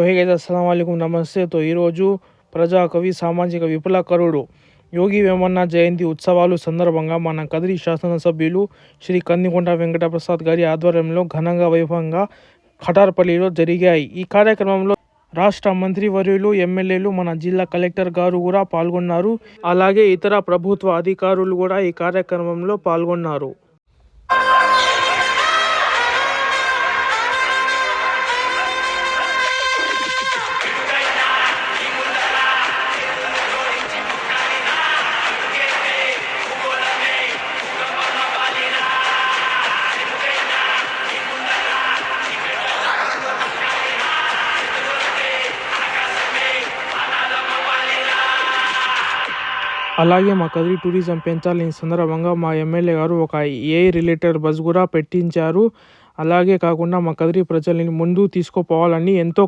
Hey guys అస్సలం వాలేకుమ్ నమస్తే. ఈరోజు ప్రజాకవి సామాజిక విప్లవకారుడు యోగి వేమన్న జయంతి ఉత్సవాలు సందర్భంగా మన కదిరి శాసనసభ్యులు శ్రీ కందికొండ వెంకటప్రసాద్ గారి ఆధ్వర్యంలో ఘనంగా వైభవంగా ఖటార్పల్లిలో జరిగాయి. ఈ కార్యక్రమంలో రాష్ట్ర మంత్రివర్యులు, ఎమ్మెల్యేలు, మన జిల్లా కలెక్టర్ గారు కూడా పాల్గొన్నారు. అలాగే ఇతర ప్రభుత్వ అధికారులు కూడా ఈ కార్యక్రమంలో పాల్గొన్నారు. అలాగే మా కదిరి టూరిజం పెంచాలని సందర్భంగా మా ఎమ్మెల్యే గారు ఒక ఏఐ రిలేటెడ్ బస్ కూడా పెట్టించారు. అలాగే కాకుండా మా కదిరి ప్రజల్ని ముందు తీసుకుపోవాలని ఎంతో